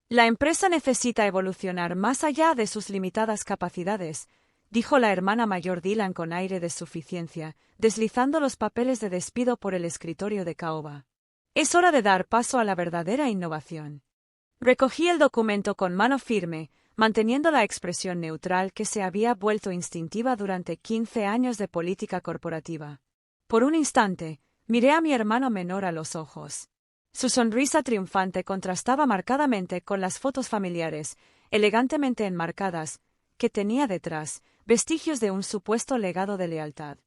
La empresa necesita evolucionar más allá de sus limitadas capacidades, dijo la hermana mayor Dylan con aire de suficiencia, deslizando los papeles de despido por el escritorio de caoba. Es hora de dar paso a la verdadera innovación. Recogí el documento con mano firme, manteniendo la expresión neutral que se había vuelto instintiva durante 15 años de política corporativa. Por un instante, miré a mi hermano menor a los ojos. Su sonrisa triunfante contrastaba marcadamente con las fotos familiares, elegantemente enmarcadas, que tenía detrás, vestigios de un supuesto legado de lealtad.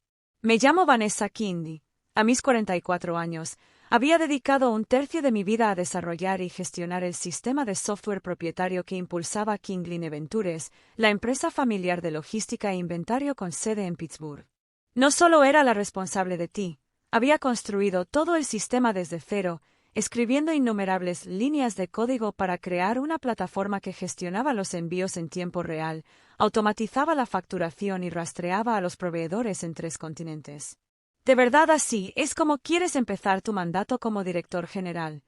Me llamo Vanessa Kindi. A mis 44 años, había dedicado un tercio de mi vida a desarrollar y gestionar el sistema de software propietario que impulsaba Kinglin Ventures, la empresa familiar de logística e inventario con sede en Pittsburgh. No solo era la responsable de ti, había construido todo el sistema desde cero, escribiendo innumerables líneas de código para crear una plataforma que gestionaba los envíos en tiempo real, automatizaba la facturación y rastreaba a los proveedores en 3 continentes. ¿De verdad así es como quieres empezar tu mandato como director general?,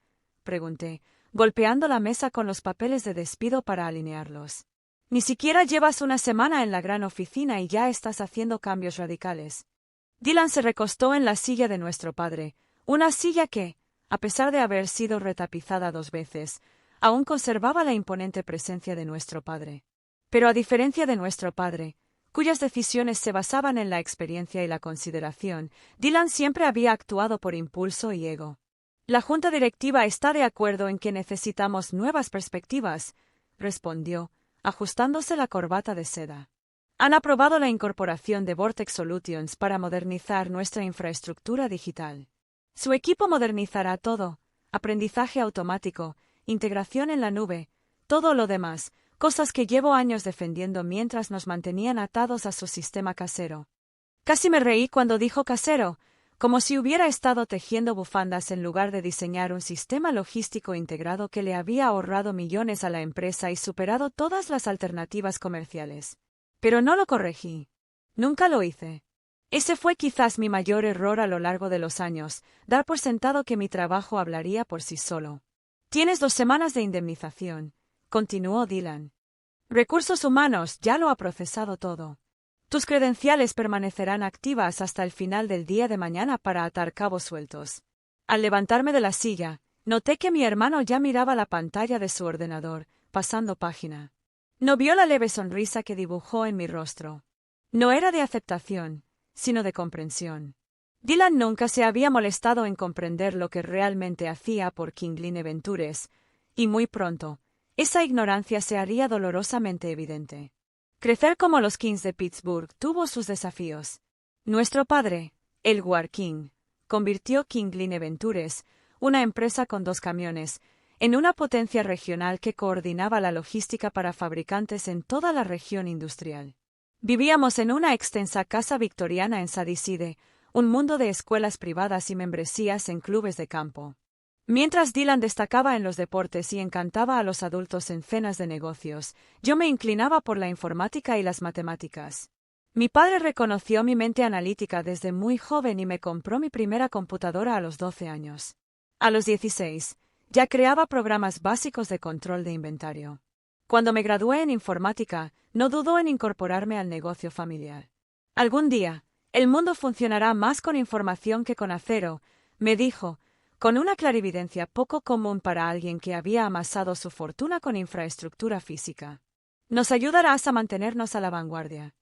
pregunté, golpeando la mesa con los papeles de despido para alinearlos. Ni siquiera llevas una semana en la gran oficina y ya estás haciendo cambios radicales. Dylan se recostó en la silla de nuestro padre, una silla que, a pesar de haber sido retapizada 2 veces, aún conservaba la imponente presencia de nuestro padre. Pero a diferencia de nuestro padre, cuyas decisiones se basaban en la experiencia y la consideración, Dylan siempre había actuado por impulso y ego. La junta directiva está de acuerdo en que necesitamos nuevas perspectivas, respondió, ajustándose la corbata de seda. Han aprobado la incorporación de Vortex Solutions para modernizar nuestra infraestructura digital. Su equipo modernizará todo: aprendizaje automático, integración en la nube, todo lo demás, cosas que llevo años defendiendo mientras nos mantenían atados a su sistema casero. Casi me reí cuando dijo casero, como si hubiera estado tejiendo bufandas en lugar de diseñar un sistema logístico integrado que le había ahorrado millones a la empresa y superado todas las alternativas comerciales. Pero no lo corregí. Nunca lo hice. Ese fue quizás mi mayor error a lo largo de los años, dar por sentado que mi trabajo hablaría por sí solo. Tienes 2 semanas de indemnización, continuó Dylan. Recursos humanos ya lo ha procesado todo. Tus credenciales permanecerán activas hasta el final del día de mañana para atar cabos sueltos. Al levantarme de la silla, noté que mi hermano ya miraba la pantalla de su ordenador, pasando página. No vio la leve sonrisa que dibujó en mi rostro. No era de aceptación, sino de comprensión. Dylan nunca se había molestado en comprender lo que realmente hacía por Kinglin Ventures, y muy pronto, esa ignorancia se haría dolorosamente evidente. Crecer como los Kings de Pittsburgh tuvo sus desafíos. Nuestro padre, Elward King, convirtió Kinglin Ventures, una empresa con 2 camiones, en una potencia regional que coordinaba la logística para fabricantes en toda la región industrial. Vivíamos en una extensa casa victoriana en Sadiside, un mundo de escuelas privadas y membresías en clubes de campo. Mientras Dylan destacaba en los deportes y encantaba a los adultos en cenas de negocios, yo me inclinaba por la informática y las matemáticas. Mi padre reconoció mi mente analítica desde muy joven y me compró mi primera computadora a los 12 años. A los 16, ya creaba programas básicos de control de inventario. Cuando me gradué en informática, no dudó en incorporarme al negocio familiar. Algún día, el mundo funcionará más con información que con acero, me dijo, con una clarividencia poco común para alguien que había amasado su fortuna con infraestructura física. Nos ayudarás a mantenernos a la vanguardia.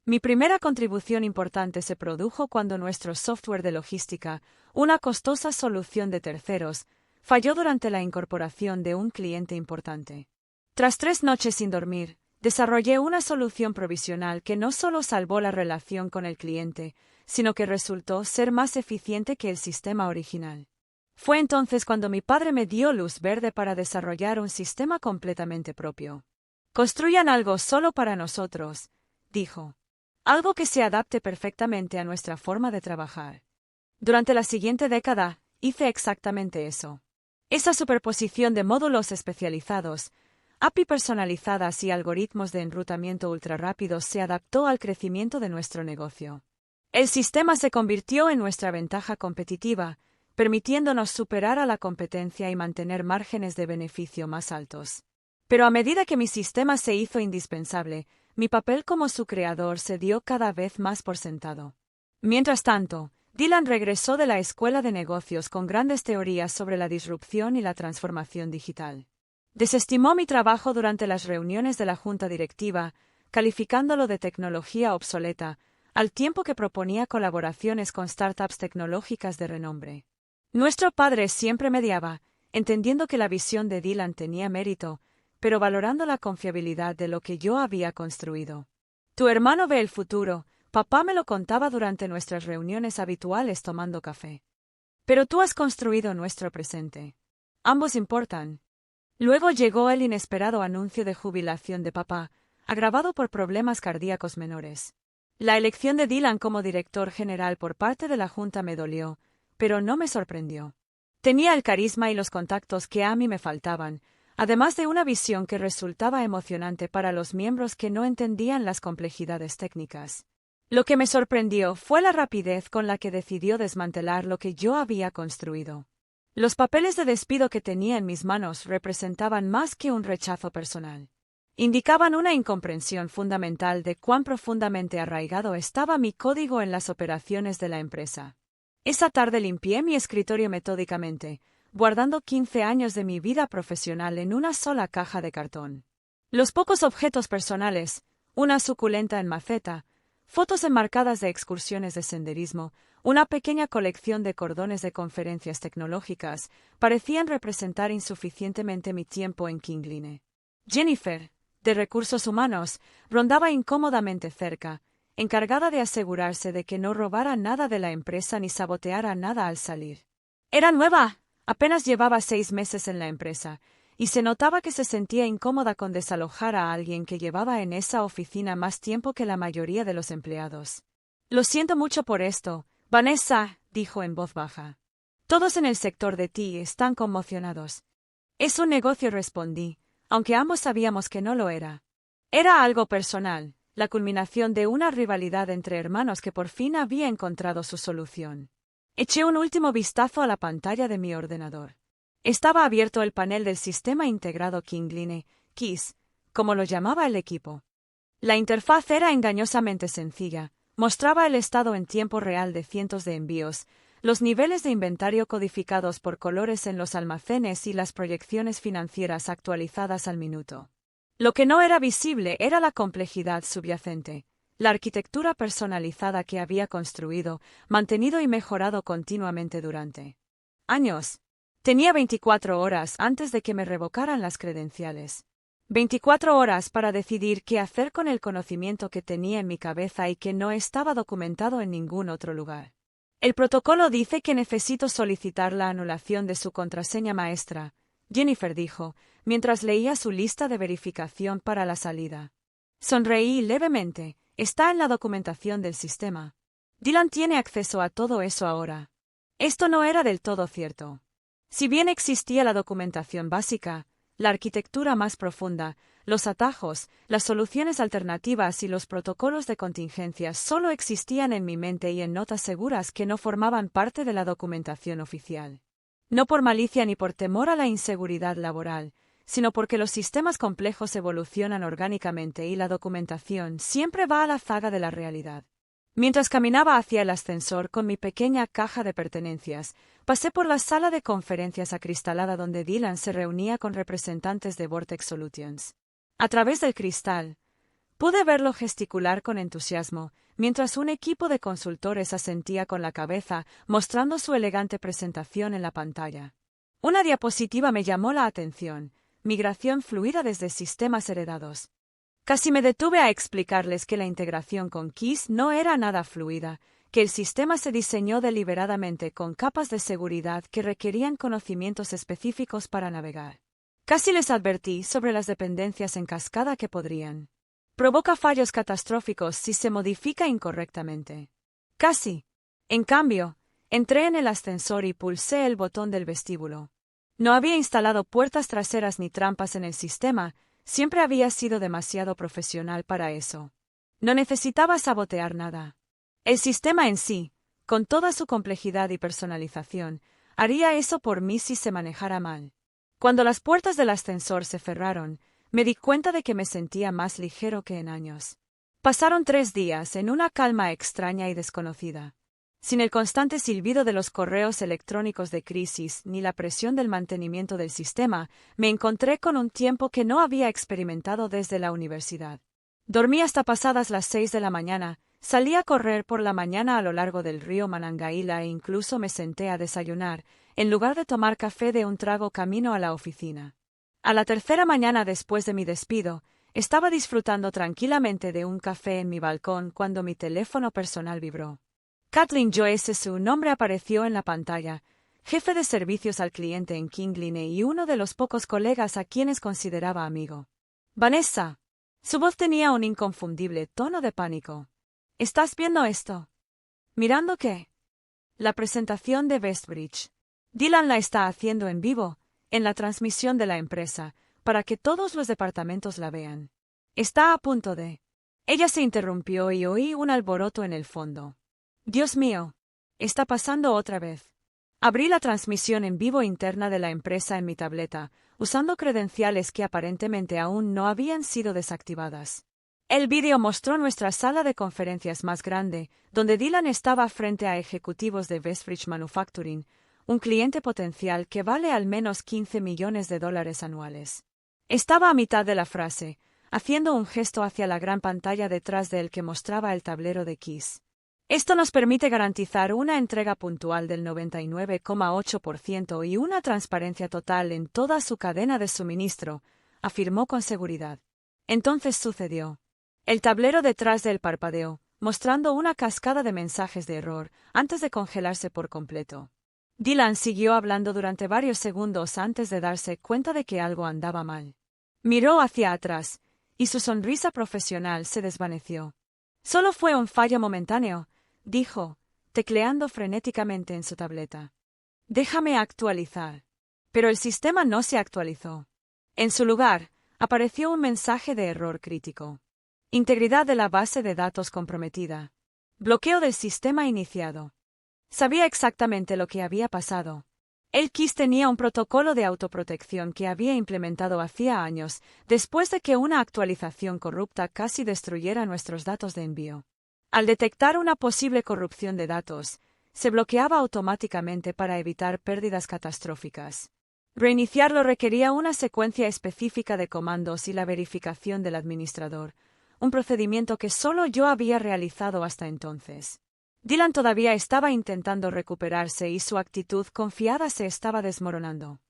Mi primera contribución importante se produjo cuando nuestro software de logística, una costosa solución de terceros, falló durante la incorporación de un cliente importante. Tras 3 noches sin dormir, desarrollé una solución provisional que no solo salvó la relación con el cliente, sino que resultó ser más eficiente que el sistema original. Fue entonces cuando mi padre me dio luz verde para desarrollar un sistema completamente propio. Construyan algo solo para nosotros, dijo. Algo que se adapte perfectamente a nuestra forma de trabajar. Durante la siguiente década, hice exactamente eso. Esa superposición de módulos especializados, API personalizadas y algoritmos de enrutamiento ultrarrápidos se adaptó al crecimiento de nuestro negocio. El sistema se convirtió en nuestra ventaja competitiva, permitiéndonos superar a la competencia y mantener márgenes de beneficio más altos. Pero a medida que mi sistema se hizo indispensable, mi papel como su creador se dio cada vez más por sentado. Mientras tanto, Dylan regresó de la escuela de negocios con grandes teorías sobre la disrupción y la transformación digital. Desestimó mi trabajo durante las reuniones de la junta directiva, calificándolo de tecnología obsoleta, al tiempo que proponía colaboraciones con startups tecnológicas de renombre. Nuestro padre siempre mediaba, entendiendo que la visión de Dylan tenía mérito, pero valorando la confiabilidad de lo que yo había construido. Tu hermano ve el futuro, papá me lo contaba durante nuestras reuniones habituales tomando café. Pero tú has construido nuestro presente. Ambos importan. Luego llegó el inesperado anuncio de jubilación de papá, agravado por problemas cardíacos menores. La elección de Dylan como director general por parte de la Junta me dolió, pero no me sorprendió. Tenía el carisma y los contactos que a mí me faltaban, además de una visión que resultaba emocionante para los miembros que no entendían las complejidades técnicas. Lo que me sorprendió fue la rapidez con la que decidió desmantelar lo que yo había construido. Los papeles de despido que tenía en mis manos representaban más que un rechazo personal. Indicaban una incomprensión fundamental de cuán profundamente arraigado estaba mi código en las operaciones de la empresa. Esa tarde limpié mi escritorio metódicamente, guardando 15 años de mi vida profesional en una sola caja de cartón. Los pocos objetos personales, una suculenta en maceta, fotos enmarcadas de excursiones de senderismo, una pequeña colección de cordones de conferencias tecnológicas, parecían representar insuficientemente mi tiempo en Kingline. Jennifer, de Recursos Humanos, rondaba incómodamente cerca, encargada de asegurarse de que no robara nada de la empresa ni saboteara nada al salir. Era nueva, apenas llevaba 6 meses en la empresa, y se notaba que se sentía incómoda con desalojar a alguien que llevaba en esa oficina más tiempo que la mayoría de los empleados. Lo siento mucho por esto, Vanessa, dijo en voz baja. Todos en el sector de TI están conmocionados. Es un negocio, respondí, aunque ambos sabíamos que no lo era. Era algo personal, la culminación de una rivalidad entre hermanos que por fin había encontrado su solución. Eché un último vistazo a la pantalla de mi ordenador. Estaba abierto el panel del sistema integrado Kingline, KISS, como lo llamaba el equipo. La interfaz era engañosamente sencilla, mostraba el estado en tiempo real de cientos de envíos, los niveles de inventario codificados por colores en los almacenes y las proyecciones financieras actualizadas al minuto. Lo que no era visible era la complejidad subyacente, la arquitectura personalizada que había construido, mantenido y mejorado continuamente durante años. Tenía 24 horas antes de que me revocaran las credenciales. 24 horas para decidir qué hacer con el conocimiento que tenía en mi cabeza y que no estaba documentado en ningún otro lugar. El protocolo dice que necesito solicitar la anulación de su contraseña maestra, Jennifer dijo, mientras leía su lista de verificación para la salida. Sonreí levemente. Está en la documentación del sistema. Dylan tiene acceso a todo eso ahora. Esto no era del todo cierto. Si bien existía la documentación básica, la arquitectura más profunda, los atajos, las soluciones alternativas y los protocolos de contingencia solo existían en mi mente y en notas seguras que no formaban parte de la documentación oficial. No por malicia ni por temor a la inseguridad laboral, sino porque los sistemas complejos evolucionan orgánicamente y la documentación siempre va a la zaga de la realidad. Mientras caminaba hacia el ascensor con mi pequeña caja de pertenencias, pasé por la sala de conferencias acristalada donde Dylan se reunía con representantes de Vortex Solutions. A través del cristal, pude verlo gesticular con entusiasmo, mientras un equipo de consultores asentía con la cabeza, mostrando su elegante presentación en la pantalla. Una diapositiva me llamó la atención: migración fluida desde sistemas heredados. Casi me detuve a explicarles que la integración con KISS no era nada fluida, que el sistema se diseñó deliberadamente con capas de seguridad que requerían conocimientos específicos para navegar. Casi les advertí sobre las dependencias en cascada que podrían provoca fallos catastróficos si se modifica incorrectamente. Casi. En cambio, entré en el ascensor y pulsé el botón del vestíbulo. No había instalado puertas traseras ni trampas en el sistema, siempre había sido demasiado profesional para eso. No necesitaba sabotear nada. El sistema en sí, con toda su complejidad y personalización, haría eso por mí si se manejara mal. Cuando las puertas del ascensor se cerraron, Me di cuenta de que me sentía más ligero que en años. Pasaron 3 días en una calma extraña y desconocida. Sin el constante silbido de los correos electrónicos de crisis ni la presión del mantenimiento del sistema, me encontré con un tiempo que no había experimentado desde la universidad. Dormí hasta pasadas las 6 de la mañana, salí a correr por la mañana a lo largo del río Manangaíla e incluso me senté a desayunar, en lugar de tomar café de un trago camino a la oficina. A la tercera mañana después de mi despido, estaba disfrutando tranquilamente de un café en mi balcón cuando mi teléfono personal vibró. Kathleen Joyce, su nombre apareció en la pantalla, jefe de servicios al cliente en Kingline y uno de los pocos colegas a quienes consideraba amigo. Vanessa. Su voz tenía un inconfundible tono de pánico. ¿Estás viendo esto? ¿Mirando qué? La presentación de Westbridge. Dylan la está haciendo en vivo, en la transmisión de la empresa, para que todos los departamentos la vean. Está a punto de... Ella se interrumpió y oí un alboroto en el fondo. Dios mío. Está pasando otra vez. Abrí la transmisión en vivo interna de la empresa en mi tableta, usando credenciales que aparentemente aún no habían sido desactivadas. El vídeo mostró nuestra sala de conferencias más grande, donde Dylan estaba frente a ejecutivos de Westbridge Manufacturing, un cliente potencial que vale al menos $15 millones anuales. Estaba a mitad de la frase, haciendo un gesto hacia la gran pantalla detrás de él que mostraba el tablero de Kiss. Esto nos permite garantizar una entrega puntual del 99,8% y una transparencia total en toda su cadena de suministro, afirmó con seguridad. Entonces sucedió. El tablero detrás del parpadeó, mostrando una cascada de mensajes de error, antes de congelarse por completo. Dylan siguió hablando durante varios segundos antes de darse cuenta de que algo andaba mal. Miró hacia atrás, y su sonrisa profesional se desvaneció. Solo fue un fallo momentáneo, dijo, tecleando frenéticamente en su tableta. Déjame actualizar. Pero el sistema no se actualizó. En su lugar, apareció un mensaje de error crítico. Integridad de la base de datos comprometida. Bloqueo del sistema iniciado. Sabía exactamente lo que había pasado. El Kiss tenía un protocolo de autoprotección que había implementado hacía años, después de que una actualización corrupta casi destruyera nuestros datos de envío. Al detectar una posible corrupción de datos, se bloqueaba automáticamente para evitar pérdidas catastróficas. Reiniciarlo requería una secuencia específica de comandos y la verificación del administrador, un procedimiento que solo yo había realizado hasta entonces. Dylan todavía estaba intentando recuperarse y su actitud confiada se estaba desmoronando.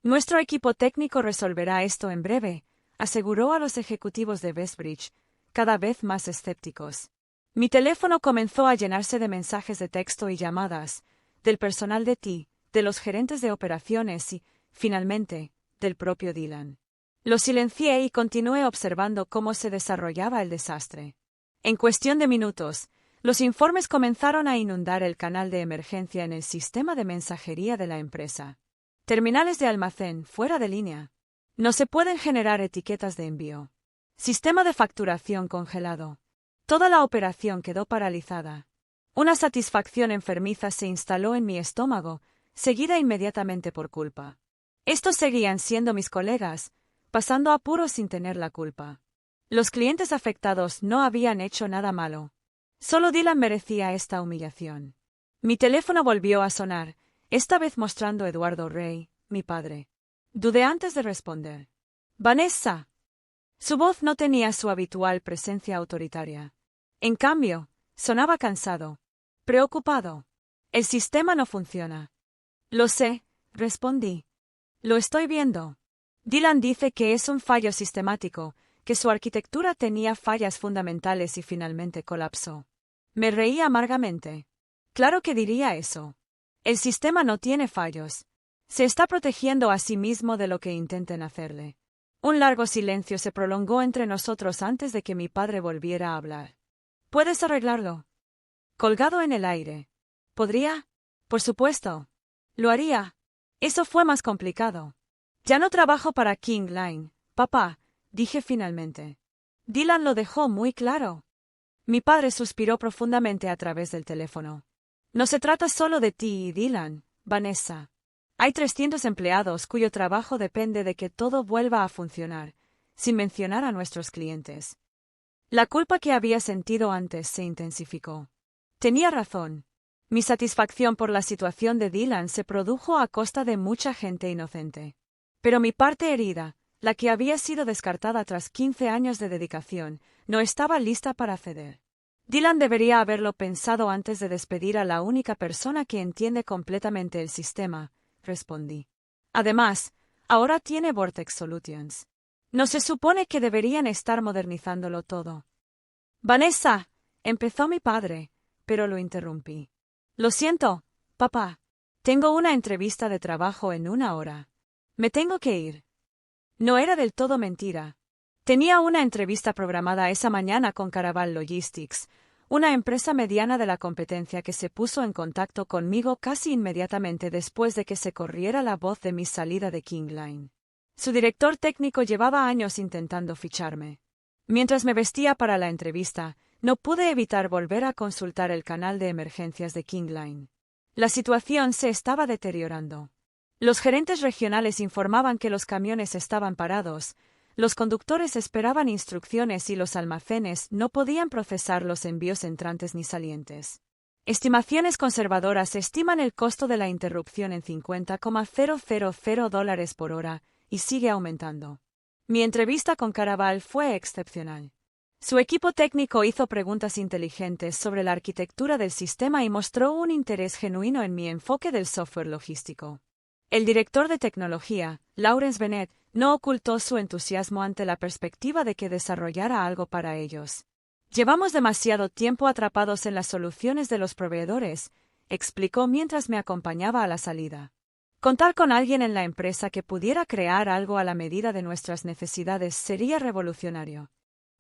Nuestro equipo técnico resolverá esto en breve, aseguró a los ejecutivos de Westbridge, cada vez más escépticos. Mi teléfono comenzó a llenarse de mensajes de texto y llamadas, del personal de TI, de los gerentes de operaciones y, finalmente, del propio Dylan. Lo silencié y continué observando cómo se desarrollaba el desastre. En cuestión de minutos, los informes comenzaron a inundar el canal de emergencia en el sistema de mensajería de la empresa. Terminales de almacén fuera de línea. No se pueden generar etiquetas de envío. Sistema de facturación congelado. Toda la operación quedó paralizada. Una satisfacción enfermiza se instaló en mi estómago, seguida inmediatamente por culpa. Estos seguían siendo mis colegas, pasando apuros sin tener la culpa. Los clientes afectados no habían hecho nada malo. Solo Dylan merecía esta humillación. Mi teléfono volvió a sonar, esta vez mostrando a Eduardo Rey, mi padre. Dudé antes de responder. «Vanessa». Su voz no tenía su habitual presencia autoritaria. En cambio, sonaba cansado, preocupado. «El sistema no funciona». «Lo sé», respondí. «Lo estoy viendo». Dylan dice que es un fallo sistemático, que su arquitectura tenía fallas fundamentales y finalmente colapsó. Me reí amargamente. Claro que diría eso. El sistema no tiene fallos. Se está protegiendo a sí mismo de lo que intenten hacerle. Un largo silencio se prolongó entre nosotros antes de que mi padre volviera a hablar. ¿Puedes arreglarlo? Colgado en el aire. ¿Podría? Por supuesto. Lo haría. Eso fue más complicado. Ya no trabajo para King Line, papá, dije finalmente. Dylan lo dejó muy claro. Mi padre suspiró profundamente a través del teléfono. No se trata solo de ti y Dylan, Vanessa. Hay 300 empleados cuyo trabajo depende de que todo vuelva a funcionar. sin mencionar a nuestros clientes. La culpa que había sentido antes se intensificó. Tenía razón. Mi satisfacción por la situación de Dylan se produjo a costa de mucha gente inocente. Pero mi parte herida, la que había sido descartada tras 15 años de dedicación, no estaba lista para ceder. Dylan debería haberlo pensado antes de despedir a la única persona que entiende completamente el sistema, respondí. Además, ahora tiene Vortex Solutions. ¿No se supone que deberían estar modernizándolo todo? Vanessa, empezó mi padre, pero lo interrumpí. Lo siento, papá. Tengo una entrevista de trabajo en 1 hora. Me tengo que ir. No era del todo mentira. Tenía una entrevista programada esa mañana con Caraval Logistics, una empresa mediana de la competencia que se puso en contacto conmigo casi inmediatamente después de que se corriera la voz de mi salida de King Line. Su director técnico llevaba años intentando ficharme. Mientras me vestía para la entrevista, no pude evitar volver a consultar el canal de emergencias de King Line. La situación se estaba deteriorando. Los gerentes regionales informaban que los camiones estaban parados, los conductores esperaban instrucciones y los almacenes no podían procesar los envíos entrantes ni salientes. Estimaciones conservadoras estiman el costo de la interrupción en $50,000 por hora, y sigue aumentando. Mi entrevista con Caraval fue excepcional. Su equipo técnico hizo preguntas inteligentes sobre la arquitectura del sistema y mostró un interés genuino en mi enfoque del software logístico. El director de tecnología, Lawrence Bennett, no ocultó su entusiasmo ante la perspectiva de que desarrollara algo para ellos. Llevamos demasiado tiempo atrapados en las soluciones de los proveedores, explicó mientras me acompañaba a la salida. Contar con alguien en la empresa que pudiera crear algo a la medida de nuestras necesidades sería revolucionario.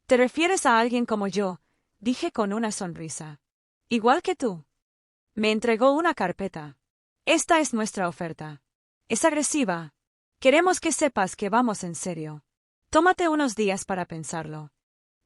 ¿Te refieres a alguien como yo?, dije con una sonrisa. Igual que tú. Me entregó una carpeta. Esta es nuestra oferta. Es agresiva. Queremos que sepas que vamos en serio. Tómate unos días para pensarlo.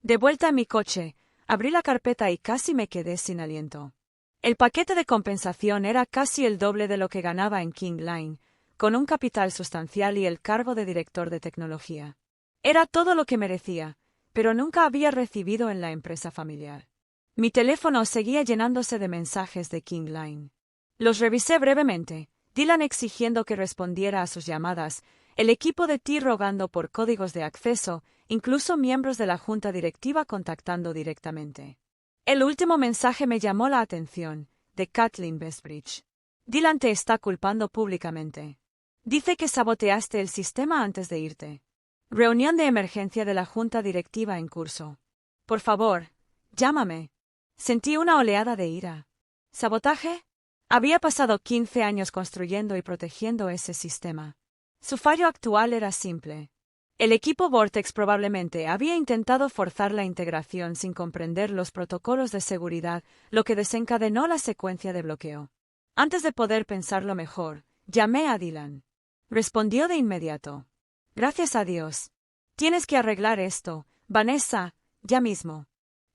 De vuelta a mi coche, abrí la carpeta y casi me quedé sin aliento. El paquete de compensación era casi el doble de lo que ganaba en King Line, con un capital sustancial y el cargo de director de tecnología. Era todo lo que merecía, pero nunca había recibido en la empresa familiar. Mi teléfono seguía llenándose de mensajes de King Line. Los revisé brevemente, Dylan exigiendo que respondiera a sus llamadas, el equipo de TI rogando por códigos de acceso, incluso miembros de la junta directiva contactando directamente. El último mensaje me llamó la atención, de Kathleen Bestbridge. Dylan te está culpando públicamente. Dice que saboteaste el sistema antes de irte. Reunión de emergencia de la junta directiva en curso. Por favor, llámame. Sentí una oleada de ira. ¿Sabotaje? Había pasado 15 años construyendo y protegiendo ese sistema. Su fallo actual era simple. El equipo Vortex probablemente había intentado forzar la integración sin comprender los protocolos de seguridad, lo que desencadenó la secuencia de bloqueo. Antes de poder pensarlo mejor, llamé a Dylan. Respondió de inmediato. Gracias a Dios. Tienes que arreglar esto, Vanessa, ya mismo.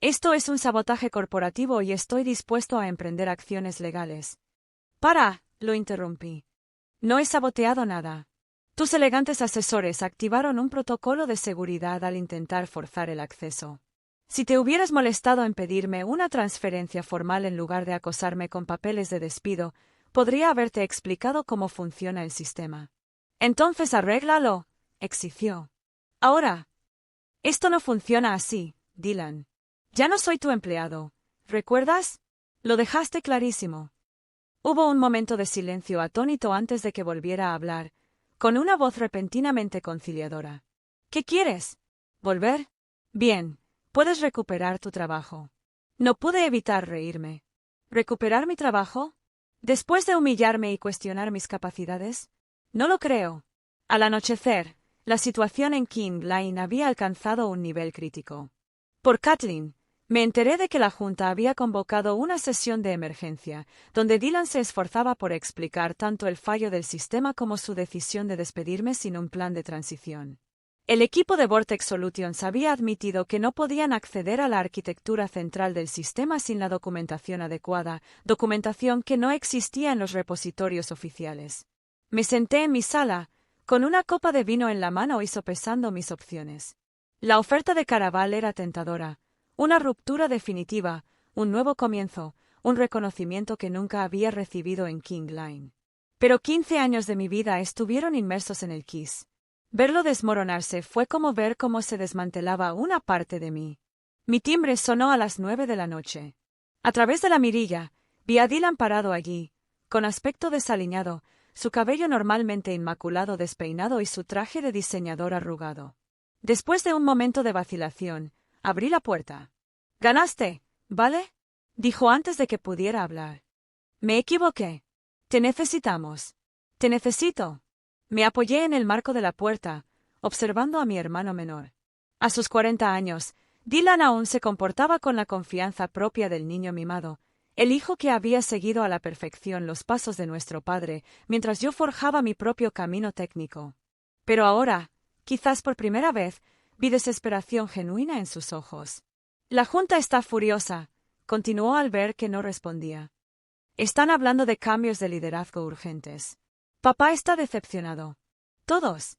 Esto es un sabotaje corporativo y estoy dispuesto a emprender acciones legales. Para, lo interrumpí. No he saboteado nada. Tus elegantes asesores activaron un protocolo de seguridad al intentar forzar el acceso. Si te hubieras molestado en pedirme una transferencia formal en lugar de acosarme con papeles de despido, podría haberte explicado cómo funciona el sistema. Entonces arréglalo, exigió. Ahora. Esto no funciona así, Dylan. Ya no soy tu empleado. ¿Recuerdas? Lo dejaste clarísimo. Hubo un momento de silencio atónito antes de que volviera a hablar, con una voz repentinamente conciliadora. ¿Qué quieres? ¿Volver? Bien, puedes recuperar tu trabajo. No pude evitar reírme. ¿Recuperar mi trabajo? ¿Después de humillarme y cuestionar mis capacidades? No lo creo. Al anochecer, la situación en King Line había alcanzado un nivel crítico. Por Kathleen, me enteré de que la Junta había convocado una sesión de emergencia, donde Dylan se esforzaba por explicar tanto el fallo del sistema como su decisión de despedirme sin un plan de transición. El equipo de Vortex Solutions había admitido que no podían acceder a la arquitectura central del sistema sin la documentación adecuada, documentación que no existía en los repositorios oficiales. Me senté en mi sala, con una copa de vino en la mano y sopesando mis opciones. La oferta de Caraval era tentadora, una ruptura definitiva, un nuevo comienzo, un reconocimiento que nunca había recibido en King Line. Pero 15 años de mi vida estuvieron inmersos en el Kiss. Verlo desmoronarse fue como ver cómo se desmantelaba una parte de mí. Mi timbre sonó a las 9 de la noche. A través de la mirilla, vi a Dylan parado allí, con aspecto desaliñado, su cabello normalmente inmaculado despeinado y su traje de diseñador arrugado. Después de un momento de vacilación, abrí la puerta. «Ganaste, ¿vale?», dijo antes de que pudiera hablar. «Me equivoqué. Te necesitamos. Te necesito». Me apoyé en el marco de la puerta, observando a mi hermano menor. A sus 40 años, Dylan aún se comportaba con la confianza propia del niño mimado, el hijo que había seguido a la perfección los pasos de nuestro padre, mientras yo forjaba mi propio camino técnico. Pero ahora, quizás por primera vez, vi desesperación genuina en sus ojos. «La Junta está furiosa», continuó al ver que no respondía. «Están hablando de cambios de liderazgo urgentes. Papá está decepcionado. Todos.